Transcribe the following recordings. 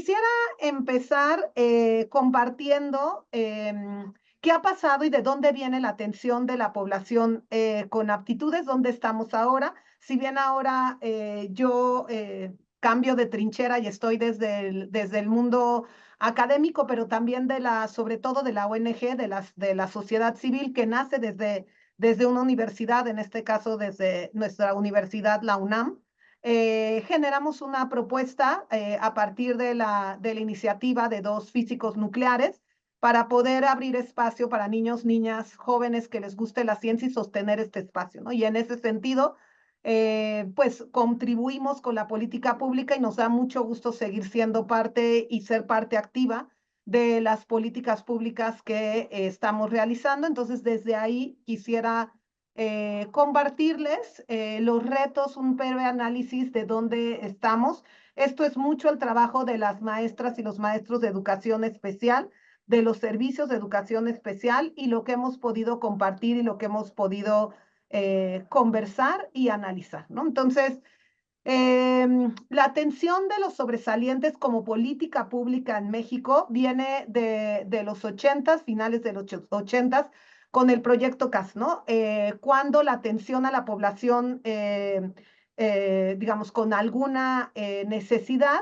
quisiera empezar compartiendo qué ha pasado y de dónde viene la atención de la población con aptitudes, dónde estamos ahora. Si bien ahora yo cambio de trinchera y estoy desde el mundo académico, pero también sobre todo de la ONG, de la sociedad civil que nace desde una universidad, en este caso desde nuestra universidad, la UNAM. Generamos una propuesta a partir de la iniciativa de dos físicos nucleares para poder abrir espacio para niños, niñas, jóvenes que les guste la ciencia y sostener este espacio, ¿no? Y en ese sentido, pues contribuimos con la política pública y nos da mucho gusto seguir siendo parte y ser parte activa de las políticas públicas que estamos realizando. Entonces, desde ahí quisiera compartirles los retos, un breve análisis de dónde estamos. Esto es mucho el trabajo de las maestras y los maestros de educación especial, de los servicios de educación especial y lo que hemos podido compartir y lo que hemos podido conversar y analizar, ¿no? Entonces, la atención de los sobresalientes como política pública en México viene de los 80, finales de los 80, con el proyecto CAS, ¿no? Cuando la atención a la población, digamos, con alguna necesidad,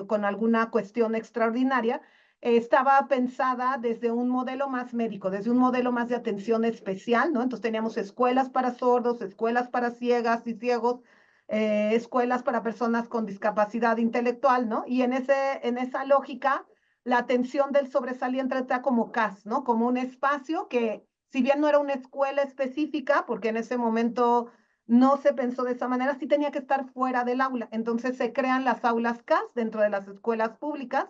con alguna cuestión extraordinaria, estaba pensada desde un modelo más médico, desde un modelo más de atención especial, ¿no? Entonces teníamos escuelas para sordos, escuelas para ciegas y ciegos, escuelas para personas con discapacidad intelectual, ¿no? Y en esa lógica, la atención del sobresaliente está como CAS, ¿no? Como un espacio que, si bien no era una escuela específica, porque en ese momento no se pensó de esa manera, sí tenía que estar fuera del aula. Entonces se crean las aulas CAS dentro de las escuelas públicas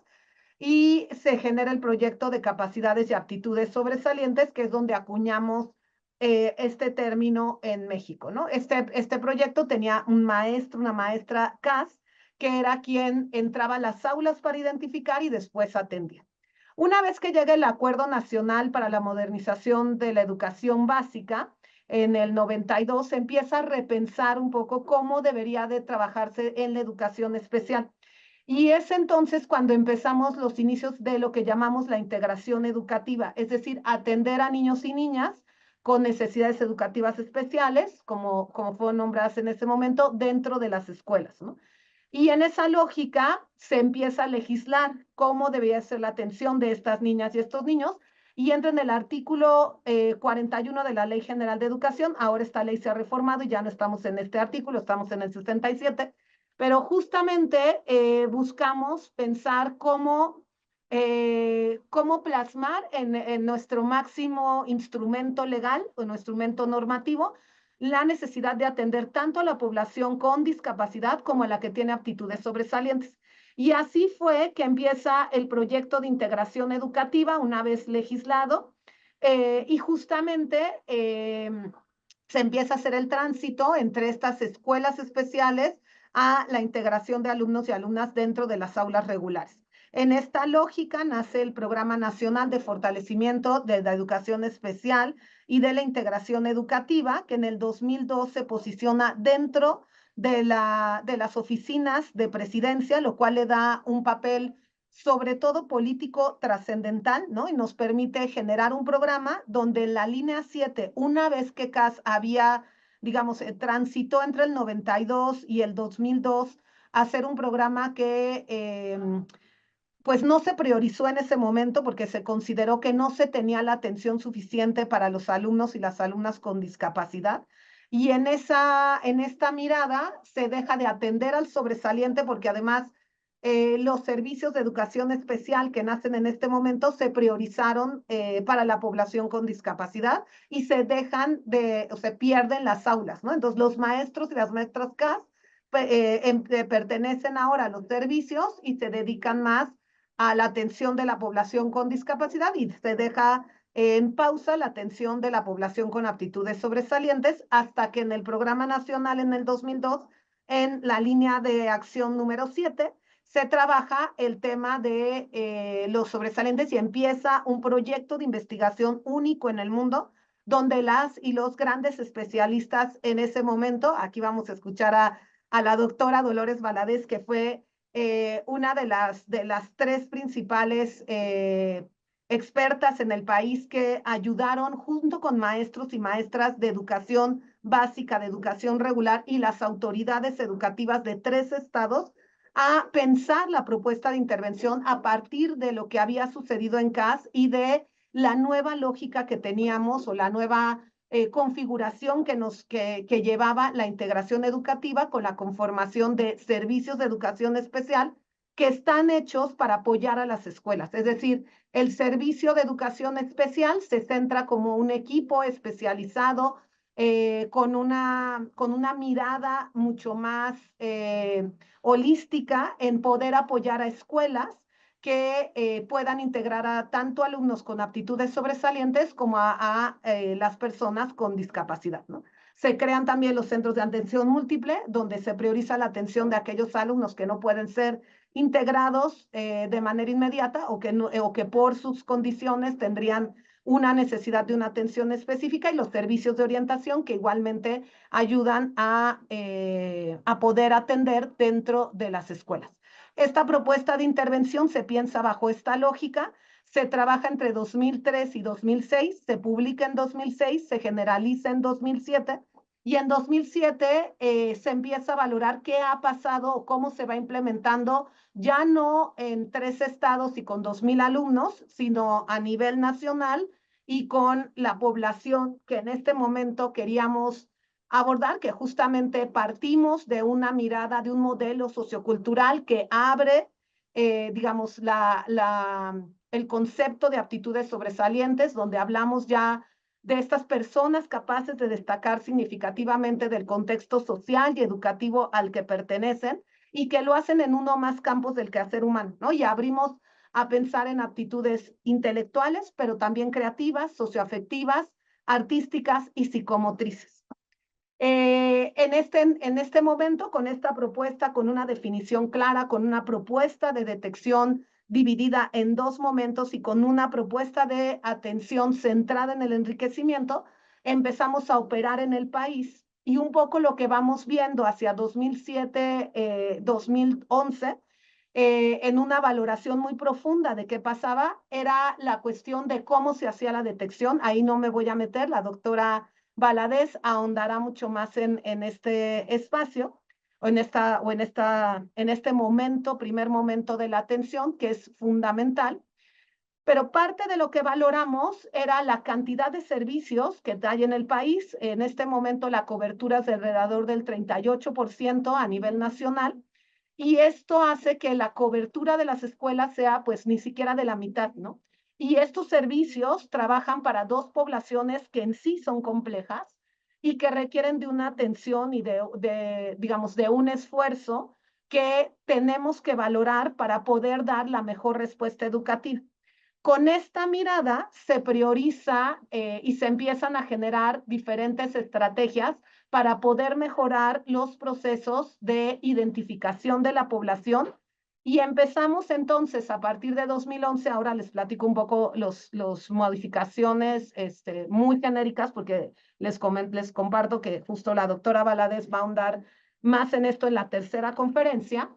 y se genera el proyecto de capacidades y aptitudes sobresalientes, que es donde acuñamos este término en México, ¿no? Este proyecto tenía un maestro, una maestra CAS, que era quien entraba a las aulas para identificar y después atendía. Una vez que llega el Acuerdo Nacional para la Modernización de la Educación Básica, en el 92 se empieza a repensar un poco cómo debería de trabajarse en la educación especial. Y es entonces cuando empezamos los inicios de lo que llamamos la integración educativa, es decir, atender a niños y niñas con necesidades educativas especiales, como fueron nombradas en ese momento, dentro de las escuelas, ¿no? Y en esa lógica se empieza a legislar cómo debía ser la atención de estas niñas y estos niños, y entra en el artículo 41 de la Ley General de Educación. Ahora esta ley se ha reformado y ya no estamos en este artículo, estamos en el 67, pero justamente buscamos pensar cómo plasmar en nuestro máximo instrumento legal o nuestro instrumento normativo la necesidad de atender tanto a la población con discapacidad como a la que tiene aptitudes sobresalientes. Y así fue que empieza el proyecto de integración educativa una vez legislado, y justamente se empieza a hacer el tránsito entre estas escuelas especiales a la integración de alumnos y alumnas dentro de las aulas regulares. En esta lógica nace el Programa Nacional de Fortalecimiento de la Educación Especial y de la Integración Educativa, que en el 2002 se posiciona dentro de las oficinas de presidencia, lo cual le da un papel sobre todo político trascendental, ¿no? Y nos permite generar un programa donde en la línea 7, una vez que CAS había, digamos, transitó entre el 92 y el 2002, hacer un programa que pues no se priorizó en ese momento porque se consideró que no se tenía la atención suficiente para los alumnos y las alumnas con discapacidad. Y en esta mirada se deja de atender al sobresaliente porque además los servicios de educación especial que nacen en este momento se priorizaron para la población con discapacidad y se dejan o se pierden las aulas, ¿no? Entonces los maestros y las maestras CAS pertenecen ahora a los servicios y se dedican más a la atención de la población con discapacidad y se deja en pausa la atención de la población con aptitudes sobresalientes hasta que en el Programa Nacional en el 2002, en la línea de acción número 7, se trabaja el tema de los sobresalientes y empieza un proyecto de investigación único en el mundo donde las y los grandes especialistas en ese momento, aquí vamos a escuchar a la doctora Dolores Valadez, que fue una de las tres principales expertas en el país que ayudaron junto con maestros y maestras de educación básica, de educación regular y las autoridades educativas de 3 estados a pensar la propuesta de intervención a partir de lo que había sucedido en CAS y de la nueva lógica que teníamos o la nueva configuración que llevaba la integración educativa con la conformación de servicios de educación especial que están hechos para apoyar a las escuelas. Es decir, el servicio de educación especial se centra como un equipo especializado con una mirada mucho más holística en poder apoyar a escuelas que puedan integrar a tanto alumnos con aptitudes sobresalientes como a las personas con discapacidad, ¿no? Se crean también los centros de atención múltiple, donde se prioriza la atención de aquellos alumnos que no pueden ser integrados de manera inmediata o que por sus condiciones tendrían una necesidad de una atención específica y los servicios de orientación que igualmente ayudan a poder atender dentro de las escuelas. Esta propuesta de intervención se piensa bajo esta lógica, se trabaja entre 2003 y 2006, se publica en 2006, se generaliza en 2007 y en 2007 se empieza a valorar qué ha pasado o cómo se va implementando, ya no en 3 estados y con 2,000 alumnos, sino a nivel nacional y con la población que en este momento queríamos abordar, que justamente partimos de una mirada, de un modelo sociocultural que abre, digamos, el concepto de aptitudes sobresalientes, donde hablamos ya de estas personas capaces de destacar significativamente del contexto social y educativo al que pertenecen y que lo hacen en uno o más campos del quehacer humano, ¿no? Y abrimos a pensar en aptitudes intelectuales, pero también creativas, socioafectivas, artísticas y psicomotrices. En este momento, con esta propuesta, con una definición clara, con una propuesta de detección dividida en 2 momentos y con una propuesta de atención centrada en el enriquecimiento, empezamos a operar en el país y un poco lo que vamos viendo hacia 2007, 2011, en una valoración muy profunda de qué pasaba, era la cuestión de cómo se hacía la detección. Ahí no me voy a meter, la doctora Valadez ahondará mucho más en este espacio o en este momento, primer momento de la atención, que es fundamental. Pero parte de lo que valoramos era la cantidad de servicios que hay en el país. En este momento la cobertura es de alrededor del 38% a nivel nacional. Y esto hace que la cobertura de las escuelas sea pues ni siquiera de la mitad, ¿no? Y estos servicios trabajan para 2 poblaciones que en sí son complejas y que requieren de una atención y digamos, de un esfuerzo que tenemos que valorar para poder dar la mejor respuesta educativa. Con esta mirada se prioriza y se empiezan a generar diferentes estrategias para poder mejorar los procesos de identificación de la población. Y empezamos entonces a partir de 2011, ahora les platico un poco los modificaciones muy genéricas, porque les comparto que justo la doctora Valadez va a ahondar más en esto en la tercera conferencia.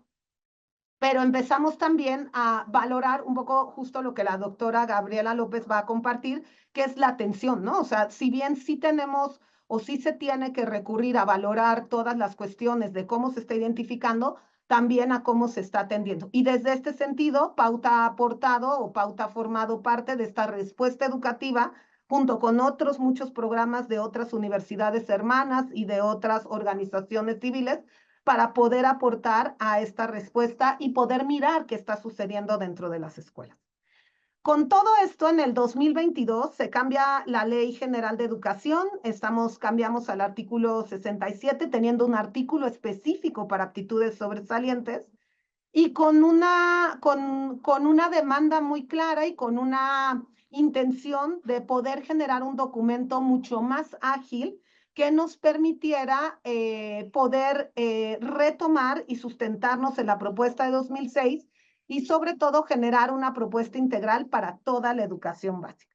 Pero empezamos también a valorar un poco justo lo que la doctora Gabriela López va a compartir, que es la atención, ¿no? O sea, si bien sí tenemos o sí se tiene que recurrir a valorar todas las cuestiones de cómo se está identificando, también a cómo se está atendiendo. Y desde este sentido, Pauta ha aportado o Pauta ha formado parte de esta respuesta educativa junto con otros muchos programas de otras universidades hermanas y de otras organizaciones civiles para poder aportar a esta respuesta y poder mirar qué está sucediendo dentro de las escuelas. Con todo esto, en el 2022 se cambia la Ley General de Educación, cambiamos al artículo 67, teniendo un artículo específico para aptitudes sobresalientes y con una demanda muy clara y con una intención de poder generar un documento mucho más ágil que nos permitiera poder retomar y sustentarnos en la propuesta de 2006 y sobre todo generar una propuesta integral para toda la educación básica.